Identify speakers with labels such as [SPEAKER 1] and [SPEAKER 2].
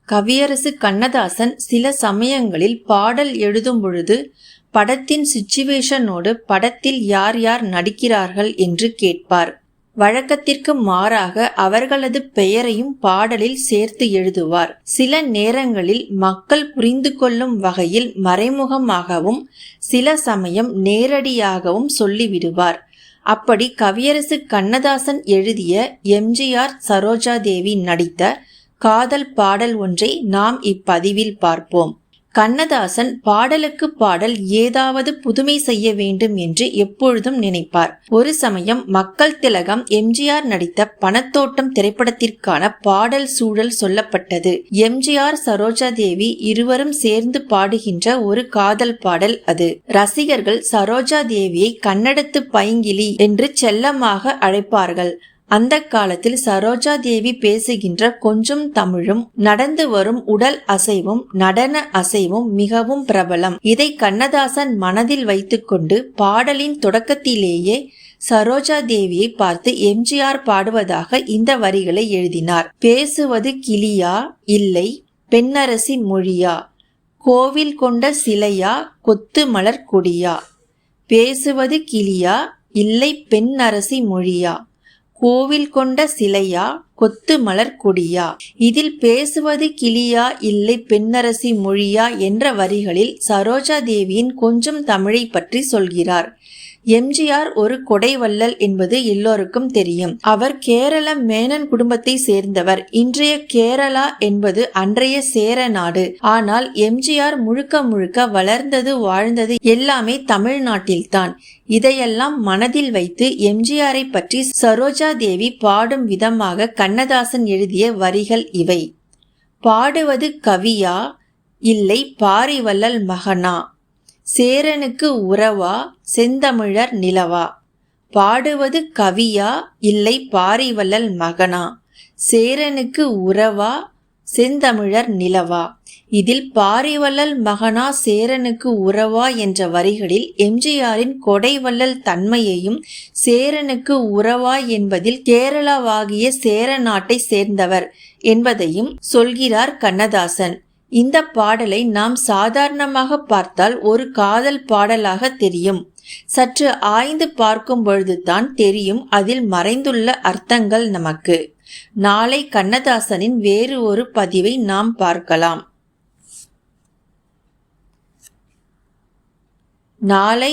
[SPEAKER 1] கவியரசு கண்ணதாசன் சில சமயங்களில் பாடல் எழுதும் பொழுது படத்தின் சிச்சுவேஷனோடு படத்தில் யார் யார் நடிக்கிறார்கள் என்று கேட்பார். வழக்கத்திற்கு மாறாக அவர்களது பெயரையும் பாடலில் சேர்த்து எழுதுவார். சில நேரங்களில் மக்கள் புரிந்து கொள்ளும் வகையில் மறைமுகமாகவும் சில சமயம் நேரடியாகவும் சொல்லிவிடுவார். அப்படி கவியரசு கண்ணதாசன் எழுதிய எம்ஜிஆர் சரோஜாதேவி நடித்த காதல் பாடல் ஒன்றை நாம் இப்பதிவில் பார்ப்போம். கண்ணதாசன் பாடலுக்கு பாடல் ஏதாவது புதுமை செய்ய வேண்டும் என்று எப்பொழுதும் நினைப்பார். ஒரு சமயம் மக்கள் திலகம் எம்ஜிஆர் நடித்த பணத்தோட்டம் திரைப்படத்திற்கான பாடல் சூழல் சொல்லப்பட்டது. எம்ஜிஆர் சரோஜாதேவி இருவரும் சேர்ந்து பாடுகின்ற ஒரு காதல் பாடல் அது. ரசிகர்கள் சரோஜாதேவியை கன்னடத்து பைங்கிலி என்று செல்லமாக அழைப்பார்கள். அந்த காலத்தில் சரோஜாதேவி பேசுகின்ற கொஞ்சம் தமிழும் நடந்து வரும் உடல் அசைவும் நடன அசைவும் மிகவும் பிரபலம். இதை கண்ணதாசன் மனதில் வைத்துக்கொண்டு பாடலின் தொடக்கத்திலேயே சரோஜாதேவியை பார்த்து எம்ஜிஆர் பாடுவதாக இந்த வரிகளை எழுதினார். பேசுவது கிளியா இல்லை பெண்ணரசி மொழியா, கோவில் கொண்ட சிலையா கொத்து மலர் கொடியா. பேசுவது கிளியா இல்லை பெண்ணரசி மொழியா, கோவில் கொண்ட சிலையா கொத்து மலர் கொடியா. இதில் பேசுவது கிளியா இல்லை பெண்ணரசி மொழியா என்ற வரிகளில் சரோஜாதேவியின் கொஞ்சம் தமிழை பற்றி சொல்கிறார். எம்ஜிஆர் ஒரு கொடைவள்ளல் என்பது எல்லோருக்கும் தெரியும். அவர் கேரள மேனன் குடும்பத்தை சேர்ந்தவர். இன்றைய கேரளா என்பது அன்றைய சேர நாடு. ஆனால் எம்ஜிஆர் முழுக்க முழுக்க வளர்ந்தது வாழ்ந்தது எல்லாமே தமிழ்நாட்டில்தான். இதையெல்லாம் மனதில் வைத்து எம்ஜிஆரை பற்றி சரோஜாதேவி பாடும் விதமாக கண்ணதாசன் எழுதிய வரிகள் இவை. பாடுவது கவியா இல்லை பாரிவள்ளல் மகனா, சேரனுக்கு உறவா செந்தமிழர் நிலவா. பாடுவது கவியா இல்லை பாரிவள்ளல் மகனா, சேரனுக்கு உறவா செந்தமிழர் நிலவா. இதில் பாரிவள்ளல் மகனா சேரனுக்கு உறவா என்ற வரிகளில் எம்ஜிஆரின் கொடைவள்ளல் தன்மையையும் சேரனுக்கு உறவா என்பதில் கேரளாவாகிய சேர நாட்டை சேர்ந்தவர் என்பதையும் சொல்கிறார் கண்ணதாசன். இந்த பாடலை நாம் சாதாரணமாக பார்த்தால் ஒரு காதல் பாடலாக தெரியும். சற்று ஆய்ந்து பார்க்கும் பொழுதுதான் தெரியும் அதில் மறைந்துள்ள அர்த்தங்கள் நமக்கு. நாளை கண்ணதாசனின் வேறு ஒரு பதிவை நாம் பார்க்கலாம். நாளை